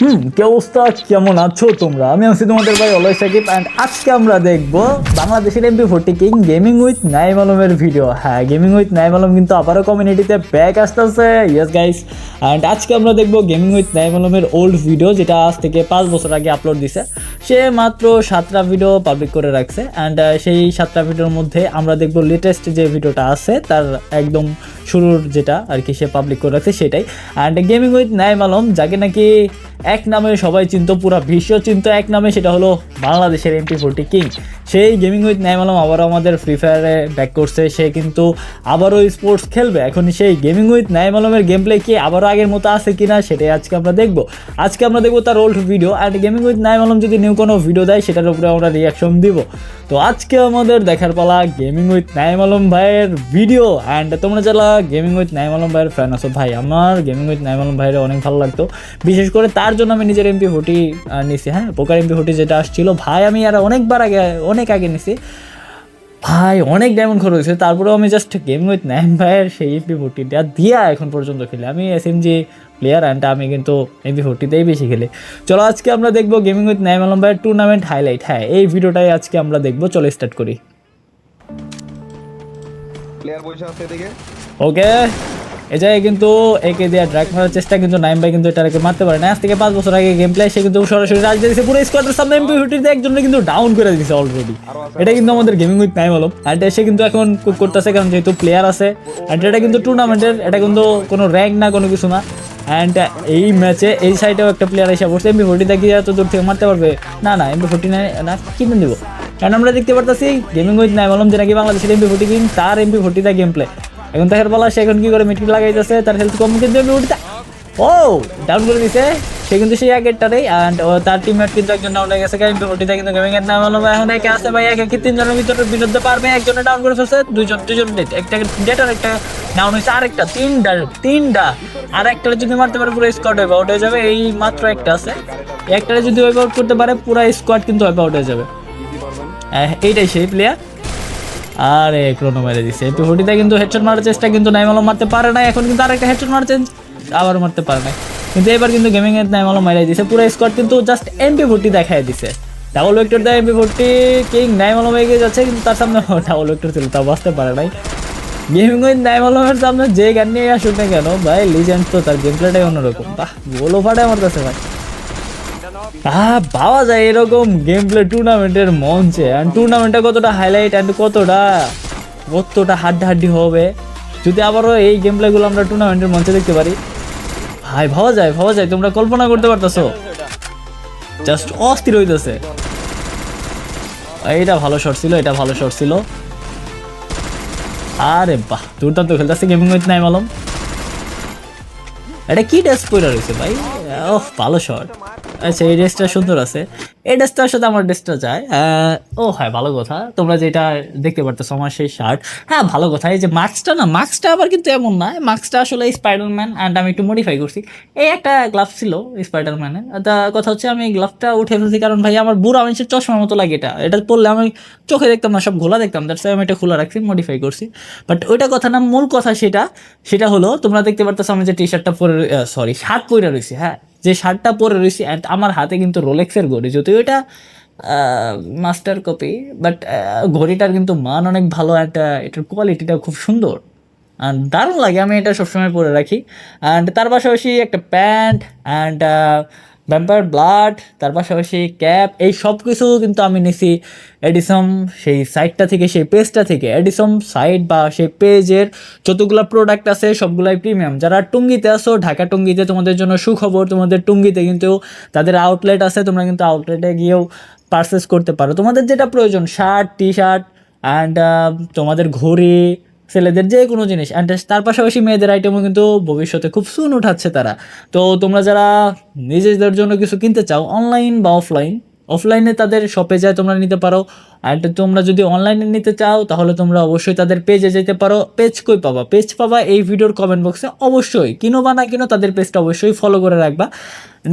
কি অবস্থা, কেমন আছো তোমরা? আমি আছি তোমাদের ভাই অলয় সাকিব অ্যান্ড আজকে আমরা দেখবো বাংলাদেশের MP40 king gaming with Naim আলমের ভিডিও। হ্যাঁ, গেমিং উইথ নাইম আলম কিন্তু আবারও কমিউনিটিতে ব্যাক আসতেছে। ইয়েস গাইস, অ্যান্ড আজকে আমরা দেখবো গেমিং উইথ নাইম আলমের ওল্ড ভিডিও, যেটা আজ থেকে 5 বছর আগে আপলোড দিছে। সে মাত্র 7টা ভিডিও পাবলিক করে রাখছে অ্যান্ড সেই 7টা ভিডিওর মধ্যে আমরা দেখবো লেটেস্ট যে ভিডিওটা আছে তার একদম শুরুর যেটা আর কি সে পাবলিক করে রাখছে সেটাই। And gaming with Naim Alam, যাকে নাকি এক নামে সবাই চিনতো, পুরো বিশ্ব চিনতো এক নামে, সেটা হলো বাংলাদেশের MP40 কিং। সেই গেমিং উইথ নাইম আলম আবারও আমাদের ফ্রি ফায়ারে ব্যাক করছে। সে কিন্তু আবারও স্পোর্টস খেলবে। এখন সেই গেমিং উইথ নাইম আলমের গেম প্লে কি আবারও আগের মতো আছে কিনা সেটাই আজকে আমরা দেখবো। আজকে আমরা দেখবো তার old video and gaming with Naim Alam যদি নিউ কোনো ভিডিও দেয় সেটার উপরে আমরা রিয়াকশন দিব। তো আজকে আমাদের দেখার পালা গেমিং উইথ নাইম আলম ভাইয়ের ভিডিও। অ্যান্ড তোমরা যারা গেমিং উইথ নাইম আলম ভাইয়ের ফ্যান আছো, ভাই আমার গেমিং উইথ নাইম আলম ভাইয়ের অনেক ভালো লাগতো, বিশেষ করে তার জন্য আমি নিজের MP40 নিছি। হ্যাঁ, পোকার MP40 যেটা আসছিল ভাই, আমি আর অনেক আগে নিছি ভাই, অনেক ডায়মন্ড খরচ হয়েছে, তারপরেও আমি জাস্ট গেমিং উইথ নাইম ভাইয়ের সেই MP40টা দিয়া এখন পর্যন্ত খেলি। আমি SMG প্লেয়ার অ্যান্ড আমি কিন্তু MP40তেই বেশি খেলি। চলো আজকে আমরা দেখবো গেমিং উইথ নাইম আলম ভাইয়ের টুর্নামেন্ট হাইলাইট। হ্যাঁ, এই ভিডিওটাই আজকে আমরা দেখবো। চলো স্টার্ট করি। প্লেয়ার বসে আছে এদিকে। ওকে, এই জায়গায় কিন্তু একে দিয়ে ড্র্যাগ মারার চেষ্টা, কিন্তু নাইম ভাই কিন্তু এটাকে মারতে পারে না। আজ থেকে 5 বছর আগে গেম প্লে সে কিন্তু সরাসরি রাজ দিয়েছে পুরো স্কোয়াডের সামনে। MP40 একজনকে কিন্তু ডাউন করে দিয়েছে অলরেডি। এটা কিন্তু আমাদের gaming with Naim Alam and সে কিন্তু এখন কুক করতেছে, কারণ যেহেতু প্লেয়ার আছে অ্যান্ড এটা কিন্তু টুর্নামেন্টের, এটা কিন্তু কোনো র্যাঙ্ক না, কোনো কিছু না। অ্যান্ড এই ম্যাচে এই সাইডেও একটা প্লেয়ার এসে বসছে। MP40 দেখি এত দূর থেকে মারতে পারবে না, MP40 না কিনে দিব। কারণ আমরা দেখতে পারতেছি গেমিং উইথ নাইম আলম যে নাকি বাংলাদেশের MP40 কিং, তার MP40 গেম প্লে এখন দেখার বলা। সে এখন কি করে মিটকিট লাগাইতেছে, তার হেলথ কম, কিন্তু MP40 ও ডাউন করে দিছে। সে কিন্তু সেই আগেরটারেই অ্যান্ড তার টিমমেট কিন্তু একজন ডাউন হয়ে গেছে। MP40 কিন্তু গেমিং এর নাম আলম এখন একে আছে ভাই, একে কি 3 জনের ভিতরে বিরুদ্ধে পারবে। একজনে ডাউন করে ফেলছে, দুজন একটা ডেট আর একটা ডাউন হয়েছে, আরেকটা তিনটা আর একটা যদি মারতে পারে পুরো স্কোয়াড ওয়াইপ আউট হয়ে যাবে। এই মাত্র একটা আছে, একটারে যদি ওয়াইপ আউট করতে পারে পুরো স্কোয়াড কিন্তু ওয়াইপ আউট হয়ে যাবে। এইটাই সেই প্লেয়ার। আরে ক্রোনো মেরে দিচ্ছে। MP40 কিন্তু হেডশট মারার চেষ্টা, কিন্তু নাইম আলম মারতে পারে না। এখন কিন্তু আরেকটা হেডশট মারার চেঞ্জ, আবার মারতে পারে না। কিন্তু এবার কিন্তু গেমিং এর নাইম আলম মারাই দিছে। পুরো স্কোয়াড কিন্তু জাস্ট MP40 দেখাই দিছে। ডাবল ভেক্টর দেয় MP40 কিং, নাইম আলম এগিয়ে যাচ্ছে, কিন্তু তার সামনে ডাবল ভেক্টর ছিল, তাও বাঁচতে পারে নাই। গেমিং উইথ নাইম আলমের সামনে যে গান নিয়ে আসুক না কেন ভাই, লিজেন্ড তো, তার গেম প্লেটাই অন্যরকম। বাহ, গোলও ফাটে আমার কাছে ভাই। পাওয়া যায় এরকম গেম প্লে টুর্নামেন্টের মঞ্চে। অ্যান্ড টুর্নামেন্টটা কতটা হাইলাইট অ্যান্ড কতটা হাড্ডাহাড্ডি হবে যদি আবারও এই গেম প্লেগুলো আমরা টুর্নামেন্টের মঞ্চে দেখতে পারি। ভাই ভাবা যায়, তোমরা কল্পনা করতে পারতেছো, জাস্ট অস্থির হইতেছে। এটা ভালো শট ছিল। আরে বাহ, দুর্দান্ত খেলতেছে গেমিং উইথ নাইম আলম। এটা কি ড্রেস পরে রয়েছে ভাই? ওহ, ভালো শট। আচ্ছা, এই ড্রেসটা সুন্দর আছে, এই ড্রেসটার সাথে আমার ড্রেসটা যায়। ও হ্যাঁ, ভালো কথা। তোমরা যেটা দেখতে পারতেছো আমার সেই শার্ট, হ্যাঁ ভালো কথা। এই যে মাস্কটা আবার কিন্তু এমন না, মাস্কটা আসলে স্পাইডারম্যান অ্যান্ড আমি একটু মডিফাই করছি। এই একটা গ্লাভস ছিল স্পাইডারম্যানের। তা কথা হচ্ছে আমি গ্লাভটা উঠে ফেলছি, কারণ ভাই আমার বুড়া মানুষের চশমার মতো লাগে। এটা পরলে আমি চোখে দেখতাম না, সব ঘোলা দেখতাম। দ্যাটস আমি এটা খোলা রাখছি, মডিফাই করছি। বাট ওইটা কথা না, মূল কথা সেটা হলো তোমরা দেখতে পারতেছো আমি যে শার্ট পরে রয়েছি। হ্যাঁ, যে শার্টটা পরে রয়েছি অ্যান্ড আমার হাতে কিন্তু রোলেক্সের ঘড়ি, যদিও এটা মাস্টার কপি, বাট ঘড়িটার কিন্তু মান অনেক ভালো অ্যান্ড এটার কোয়ালিটিটা খুব সুন্দর অ্যান্ড দারুণ লাগে। আমি এটা সবসময় পরে রাখি। অ্যান্ড তার পাশাপাশি একটা প্যান্ট অ্যান্ড ভ্যাম্পায়ার ব্লাড, তার পাশাপাশি ক্যাপ, এই সব কিছু কিন্তু আমি নিছি এডিসম সেই সাইটটা থেকে, সেই পেজটা থেকে। এডিসম সাইট বা সেই পেজের যতগুলো প্রোডাক্ট আছে সবগুলাই প্রিমিয়াম। যারা টুঙ্গিতে আসো, ঢাকা টুঙ্গিতে, তোমাদের জন্য সুখবর, তোমাদের টুঙ্গিতে কিন্তু তাদের আউটলেট আছে। তোমরা কিন্তু আউটলেটে গিয়েও পারচেস করতে পারো তোমাদের যেটা প্রয়োজন, শার্ট, টি শার্ট অ্যান্ড তোমাদের ঘড়ি, ছেলেদের যে কোনো জিনিস। অ্যান্ড তার পাশাপাশি মেয়েদের আইটেমও কিন্তু ভবিষ্যতে খুব উঠাচ্ছে তারা। তো তোমরা যারা নিজেদের জন্য কিছু কিনতে চাও, অনলাইন বা অফলাইন, অফলাইনে তাদের শপে যায় তোমরা নিতে পারো। অ্যান্ড তোমরা যদি অনলাইনে নিতে চাও তাহলে তোমরা অবশ্যই তাদের পেজে যেতে পারো। পেজ কই পাবা? পেজ পাবা এই ভিডিওর কমেন্ট বক্সে। অবশ্যই কিনো বা না কিনো তাদের পেজটা অবশ্যই ফলো করে রাখবা।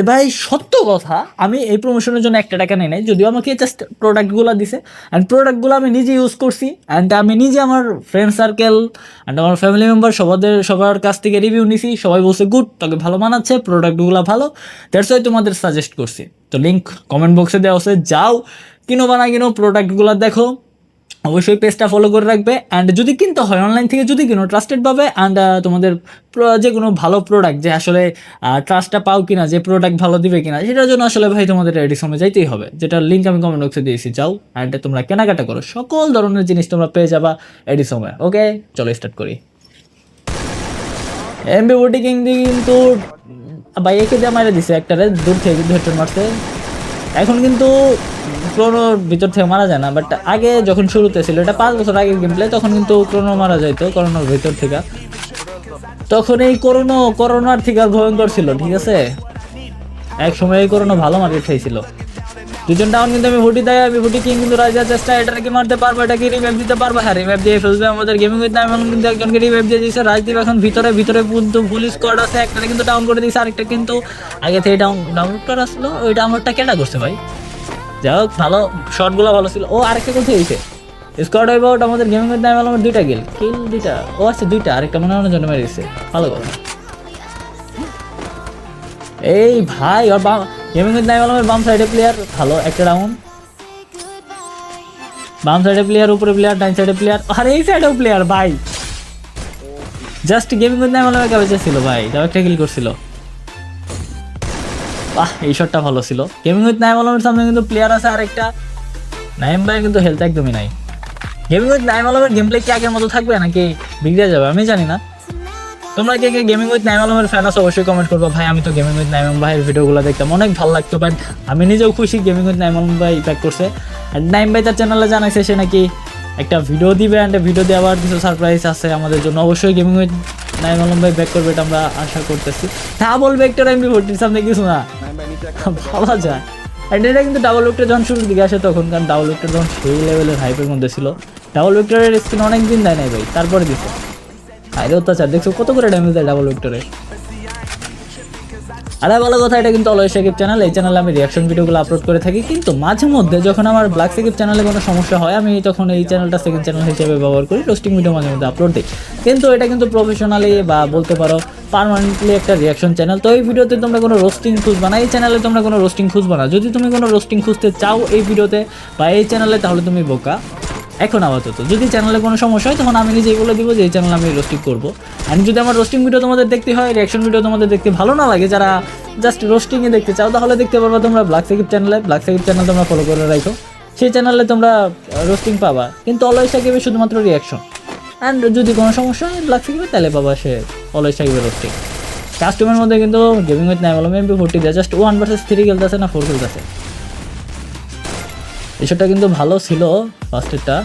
ভাই সত্য কথা, আমি এই প্রমোশনের জন্য একটা টাকা নেই নাই, যদিও আমাকে জাস্ট প্রোডাক্টগুলো দিছে অ্যান্ড প্রোডাক্টগুলো আমি নিজে ইউজ করছি অ্যান্ড আমি নিজে আমার ফ্রেন্ড সার্কেল অ্যান্ড আমার ফ্যামিলি মেম্বার সবার কাছ থেকে রিভিউ নিছি। সবাই বলছে গুড, তোকে ভালো মানাচ্ছে, প্রোডাক্টগুলো ভালো, দ্যাটস ওয়াই তোমাদের সাজেস্ট করছি। তো লিঙ্ক কমেন্ট বক্সে দেওয়া আছে, যাও কিনো বা না কিনো প্রোডাক্টগুলো দেখো, অবশ্যই পেজটা ফলো করে রাখবে। অ্যান্ড যদি কিনতে হয় অনলাইন থেকে যদি কিনো ট্রাস্টেড পাবে। অ্যান্ড তোমাদের যে কোনো ভালো প্রোডাক্ট যে আসলে ট্রাস্টটা পাও কিনা, যে প্রোডাক্ট ভালো দিবে কিনা, সেটার জন্য আসলে ভাই তোমাদের এডিসমে যাইতেই হবে, যেটার লিঙ্ক আমি কমেন্ট বক্সে দিয়েছি। যাও অ্যান্ড তোমরা কেনাকাটা করো, সকল ধরনের জিনিস তোমরা পেয়ে যাবা এডিসমে। ওকে, চলো স্টার্ট করি। এমবি বুটি কিং দিয়ে কিন্তু ভাই একে দিয়ে মারে দিছে একটারে, দূর থেকে কিন্তু হেডশট মারছে। এখন কিন্তু ক্রোনোর ভিতর থেকে মারা যায় না, বাট আগে যখন শুরুতে ছিল, এটা 5 বছর আগের গেম প্লে, তখন কিন্তু ক্রোনো মারা যাইতো করোনার ভিতর থেকে। তখন এই করোনার থেকে আর ভয়ঙ্কর ছিল, ঠিক আছে। এক সময় এই করোনা ভালো মার্কেট খাইছিল। দুজন ডাউন কিন্তু আমি ভুটি দেয়, আমি ভুটি কিং কিন্তু রাজার চেষ্টা, এটাকে মারতে পারবো, এটাকে রিভাইভ দিতে পারবো। হ্যাঁ, রিভাইভ দিয়ে ফেলবে আমাদের গেমিং উইথ নাইম মালুম কিন্তু একজনকে রিভাইভ দিয়ে দিয়েছে। রাজদীপ এখন ভিতরে কিন্তু ফুল স্কোয়াড আছে, একটা কিন্তু ডাউন করে দিয়েছে, আরেকটা কিন্তু আগে থেকে ডাউনলোড আসলো, ওই ডাউনলোডটা কেটা করছে ভাই। যাই হোক, ভালো শটগুলো ভালো ছিল। ও আরেকটা কোথায় হয়েছে স্কোয়াড অ্যাবাউট আমাদের গেমিং উইথ নাইম মালুমের 2টা কিল 2টা, ও আচ্ছা 2টা, আরেকটা মনে হয় জন্য মেরে দিচ্ছে। ভালো কথা। এই ভাই ওর গেমিং উইথ নাইম মালুমের বাম সাইডে প্লেয়ার ভালো, একটা ডাউন। বাম সাইডে প্লেয়ার, উপরে প্লেয়ার, ডাইন সাইডে প্লেয়ার, আর এই সাইডেও প্লেয়ার ভাই। জাস্ট গেমিং উইথ নাইম মালুমের কাছে ছিল ভাই, তাও একটা কিল করছিল। বাহ, এই শটটা ভালো ছিল। গেমিং উইথ নাইম মালুমের সামনে কিন্তু প্লেয়ার আছে আরেকটা। নাইম ভাই কিন্তু হেলথ একদমই নাই। গেমিং উইথ নাইম আলমের গেম প্লে কি আগের মতো থাকবে নাকি বিগড়ে যাবে আমি জানি না। তোমরা কে কে গেমিং উইথ নাইম আলমের ফ্যান আছো অবশ্যই কমেন্ট করবো। ভাই আমি তো গেমিং উইথ নাইম ভাইয়ের ভিডিওগুলো দেখতাম, অনেক ভালো লাগতো, বাট আমি নিজেও খুশি গেমিং উইথ নাইম আলম ভাই ব্যাক করছে। আর নাইম ভাই তার চ্যানেলে জানাইছে সে নাকি একটা ভিডিও দিবে, অ্যান্ড ভিডিও দেওয়ার কিছু সারপ্রাইজ আছে আমাদের জন্য। অবশ্যই গেমিং উইথ নাইম আলম ভাই ব্যাক করবে, এটা আমরা আশা করতেছি। তা বলবে একটা MP40 সামনে কিছু না ভাবা যায়। অ্যান্ড এটা কিন্তু ডাবল উইকটা যখন শুরুর দিকে আসে তখন, কারণ ডাবল উইকটা যখন সেই লেভেলের হাইপের মধ্যে ছিল, ডাবল উইকটারের স্কিন অনেক দিন দেয় নাই ভাই, তারপরে দিছে। আরে অত্যাচার, দেখছো কত করে ড্যামেজ দেয় ডাবল উইকটারে। আরে ভালো কথা, এটা কিন্তু অলওয়েজ সাকিব চ্যানেল, এই চ্যানেলে আমি রিয়াকশন ভিডিওগুলো আপলোড করে থাকি। কিন্তু মাঝে মধ্যে যখন আমার ব্ল্যাক সাকিব চ্যানেলে কোনো সমস্যা হয়, আমি তখন এই চ্যানেলটা সেকেন্ড চ্যানেল হিসেবে ব্যবহার করি, রোস্টিং ভিডিও মাঝে মধ্যে আপলোড দিই। কিন্তু এটা কিন্তু প্রফেশনালি বা বলতে পারো পার্মানেন্টলি একটা রিয়াকশন চ্যানেল। তো এই ভিডিওতে তোমরা কোনো রোস্টিং খুঁজবা না, এই চ্যানেলে তোমরা কোনো রোস্টিং খুঁজবা না। যদি তুমি কোনো রোস্টিং খুঁজতে চাও এই ভিডিওতে বা এই চ্যানেলে, তাহলে তুমি বোকা। এখন আপাতত যদি চ্যানেলে কোনো সমস্যা হয় তখন আমি নিজেই বলে দিব যে এই চ্যানেল আমি রোস্টিং করবো। অ্যান্ড যদি আমার রোস্টিং ভিডিও তোমাদের দেখতে হয়, রিয়াকশন ভিডিও তোমাদের দেখতে ভালো না লাগে, যারা জাস্ট রোস্টিংয়ে দেখতে চাও, তাহলে দেখতে পারবা তোমরা ব্ল্যাক সাকিব চ্যানেলে। ব্ল্যাক সাকিব চ্যানেল তোমরা ফলো করে রাখো, সেই চ্যানেলে তোমরা রোস্টিং পাবা, কিন্তু অলওয়েজ সাকিবে শুধুমাত্র রিয়াকশন। অ্যান্ড যদি কোনো সমস্যা হয় ব্ল্যাক সাকিবে, তাহলে পাবা সে অলওয়েজ সাকিবের রোস্টিং। কাস্টমের মধ্যে কিন্তু gaming with Naim Alam MP40 দেয়, জাস্ট 1 vs 3 খেলতেছে না 4 খেলতেছে। এসবটা কিন্তু ভালো ছিল ফার্স্টেরটা।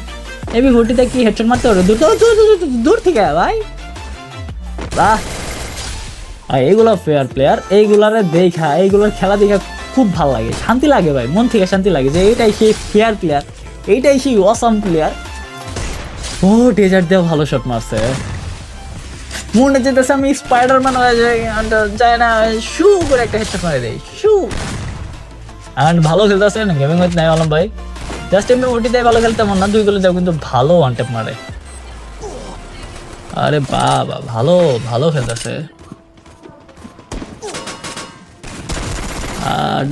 MP40 কি হেডশট মারতে পারো দূর থেকে ভাই, বাহ। আর এইগুলো ফেয়ার প্লেয়ার, এইগুলারে দেখা, এইগুলোর খেলা দেখা খুব ভালো লাগে, শান্তি লাগে ভাই, মন থেকে শান্তি লাগে যে এইটাই সেই ফেয়ার প্লেয়ার, এইটাই সেই অসাম প্লেয়ার। ও ডেজার্ট দিয়ে ভালো শট মারছে, মনে যেতেছে আমি স্পাইডারম্যান হয়ে যায় না, শু করে একটা হেডশট মারে দেয়, শু। অ্যান্ড ভালো খেলতেছে না গেমিং উইথ নাইম আলম ভাই, জাস্ট MP40 দিয়ে ভালো খেলতে মন না, 2 গোলে যাও কিন্তু ভালো ওয়ান ট্যাপ মারে। আরে বাবা, ভালো ভালো খেলতেছে।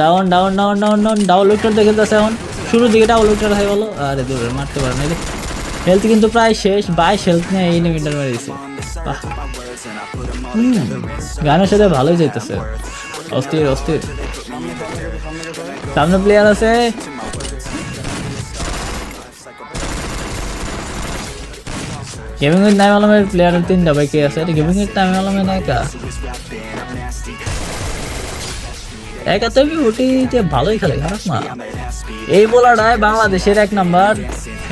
Down down down down down double উইকটার দেখে খেলতেছে এখন, শুরুর দিকে ডাবল উইকটার হয় বলো। আরে দূরে মারতে পারে না, হেলথ কিন্তু প্রায় শেষ, 22 হেলথ নিয়ে এই ইন্টার মেরে দিছে। গানের সাথে ভালোই যাইতেছে, অস্থির অস্থির। সামনে প্লেয়ার আছে, গেমিং উইথ নাইম আলমের প্লেয়ার 3টা ভাই, কে আছে গেমিং উইথ নাইম আলমের? একা তো MP40 ভালোই খেলে, খারাপ না। এই বোলারটায় বাংলাদেশের 1 নাম্বার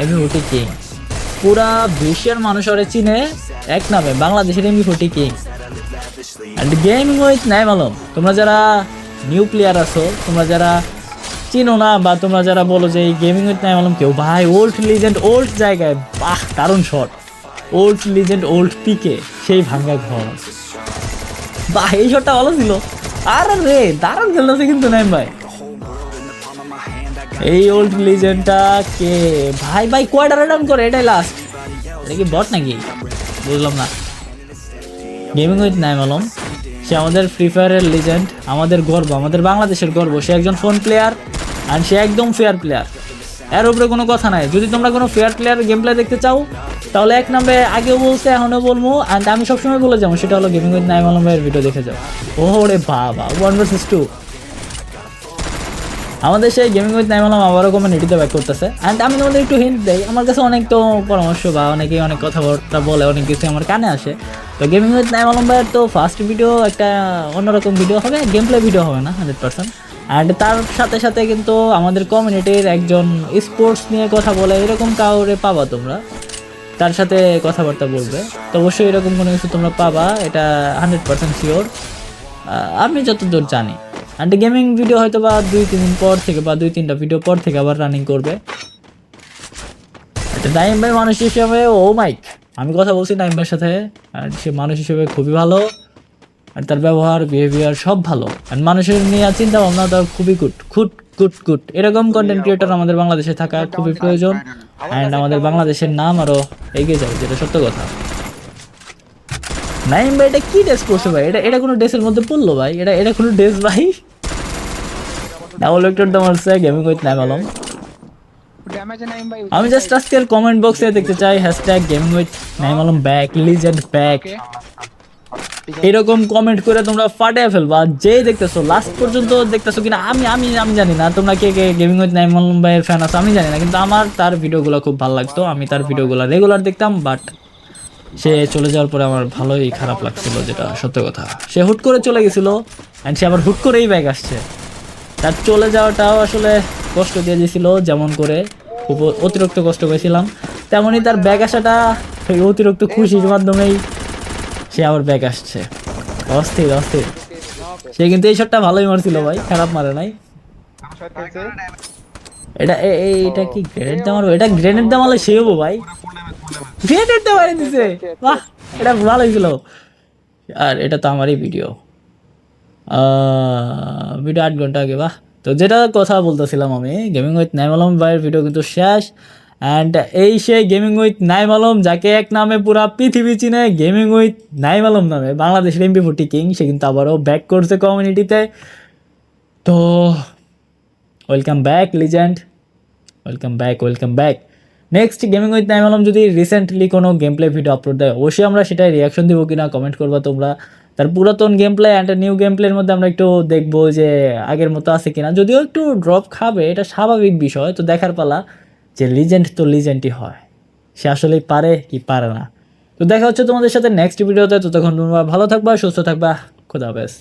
MP40 কিং, পুরা বিশ্বের মানুষ ওরে চিনে 1 নামে, বাংলাদেশের MP40 king. And gaming with Naim Alam, তোমরা যারা নিউ প্লেয়ার আছো, তোমরা যারা চিনো না বা তোমরা যারা বলো যে এই গেমিং উইথ নাইম আলম কেউ, ভাই ওল্ড লিজেন্ড ওল্ড জায়গায়, বাহ দারুণ শট, ওল্ড লিজেন্ড ওল্ড পিকে সেই ভাঙ্গা ঘর, বাহ এই শটটা ভালো ছিল। আর রে দারুণ খেলতেছে কিন্তু নাইম ভাই, এই ওল্ড লিজেন্ডটা কে ভাই, ভাই কয়টা রান করে, এটাই লাস্ট, এটা কি বট নাকি বুঝলাম না। গেমিং উইথ নাইম আলম, সে আমাদের ফ্রি ফায়ারের লিজেন্ড, আমাদের গর্ব, আমাদের বাংলাদেশের গর্ব। সে একজন ফোন প্লেয়ার অ্যান্ড সে একদম ফেয়ার প্লেয়ার, এর উপরে কোনো কথা নাই। যদি তোমরা কোনো ফেয়ার প্লেয়ারের গেম প্লে দেখতে চাও তাহলে এক নম্বরে আগেও বলছে এখনও বলবো, অ্যান্ড আমি সবসময় বলে যাবো, সেটা হলো গেমিং উইথ নাইম আলমের ভিডিও দেখে যাও। ওরে বাবা 1 vs 2, আমাদের সেই গেমিং উইথ নাইম আলম আবারও কমিউনিটিতে ব্যাক করতেছে। অ্যান্ড আমি তোমাদের একটু হিন্ট দেই, আমার কাছে অনেক তো পরামর্শ বা অনেকেই অনেক কথাবার্তা বলে, অনেক কিছু আমার কানে আসে। তো গেমিং উইথ নাইম আলম ভাইয়ের তো ফার্স্ট ভিডিও একটা অন্যরকম ভিডিও হবে, গেম প্লে ভিডিও হবে না 100%। অ্যান্ড তার সাথে সাথে কিন্তু আমাদের কমিউনিটির একজন স্পোর্টস নিয়ে কথা বলে এরকম কাউরে পাবা তোমরা, তার সাথে কথাবার্তা বলবে। তো অবশ্যই এরকম কোনো কিছু তোমরা পাবা, এটা 100% শিওর আমি যতদূর জানি। অ্যান্ড গেমিং ভিডিও হয়তো বা 2-3 দিন পর থেকে বা 2-3টা ভিডিও পর থেকে আবার রানিং করবে। এটা নাইম ভাই মানুষ হিসেবে, ও মাইক আমি কথা বলছি নাইম ভাইয়ের সাথে, আর সে মানুষ হিসেবে খুবই ভালো, আর তার ব্যবহার বিহেভিয়ার সব ভালো, আর মানুষের নিয়ে চিন্তা ভাবনা তার খুবই গুড। এরকম কন্টেন্ট ক্রিয়েটর আমাদের বাংলাদেশে থাকা খুবই প্রয়োজন, অ্যান্ড আমাদের বাংলাদেশের নাম আরও এগিয়ে যাবে, যেটা সত্য কথা। নাইম ভাই এটা কি ড্রেস পরছে ভাই, এটা কোনো ড্রেসের মধ্যে পড়লো ভাই, এটা কোনো ড্রেস ভাই? ডাবল ভেক্টর তো মারছে গেমিং উইথ নাইম আলম। আমি জাস্ট আজকের কমেন্ট বক্সে দেখতে চাই hashtag gaming with Naim Alam back, legend back, এরকম কমেন্ট করে তোমরা ফাটিয়ে ফেলবা। যে দেখতেছো লাস্ট পর্যন্ত দেখতেছো কিনা আমি আমি আমি জানি না, তোমরা কে কে গেমিং উইথ নাইম আলম ভাইয়ের ফ্যান আছো আমি জানি না, কিন্তু আমার তার ভিডিওগুলো খুব ভালো লাগতো, আমি তার ভিডিওগুলো রেগুলার দেখতাম। বাট সে চলে যাওয়ার পরে আমার ভালোই খারাপ লাগছিল, যেটা সত্য কথা। সে হুট করে চলে গেছিল অ্যান্ড সে আবার হুট করেই ব্যাক আসছে। তার চলে যাওয়াটাও আসলে কষ্ট দিয়ে দিয়েছিল, যেমন করে খুব অতিরিক্ত কষ্ট পেয়েছিলাম, তেমনই তার ব্যাক আসাটা সেই অতিরিক্ত খুশির মাধ্যমেই সে আবার ব্যাক আসছে। অস্থির। সে কিন্তু এই শটটা ভালোই মারছিল ভাই, খারাপ মারে নাই। এটা কি গ্রেনেড দিয়ে মারবো? এটা গ্রেনেড দিয়ে মারলে সে হবো ভাই, গ্রেনেড দিয়ে মারি দিছে, বাহ এটা ভালোই ছিল। আর এটা তো আমারই ভিডিও 8 ঘন্টা আগে, বাহ। তো যেটা কথা বলতেছিলাম আমি, গেমিং উইথ নাইম আলম ভাইয়ের ভিডিও কিন্তু শেষ। অ্যান্ড এই সেই গেমিং উইথ নাইম আলম, যাকে এক নামে পুরা পৃথিবী চিনে, গেমিং উইথ নাইম আলম নামে, বাংলাদেশের MP40 কিং, সে কিন্তু আবারও ব্যাক করছে কমিউনিটিতে। তো welcome back legend, welcome back. Next gaming with Naim Alam যদি রিসেন্টলি কোনো গেম প্লে ভিডিও আপলোড দেয়, অবশ্যই আমরা সেটাই রিয়াকশন দিব কিনা কমেন্ট করবা তোমরা। তার পুরাতন game play and new game প্লের মধ্যে আমরা একটু দেখবো যে আগের মতো আছে কিনা, যদিও একটু ড্রপ খাবে, এটা স্বাভাবিক বিষয়। তো দেখার পালা যে লিজেন্ড তো লিজেন্ডই হয়, সে আসলেই পারে কি পারে না। তো দেখা হচ্ছে তোমাদের সাথে নেক্সট ভিডিওতে, ততক্ষণ তোমরা ভালো থাকবা, সুস্থ থাকবা, খোদা হাফেজ।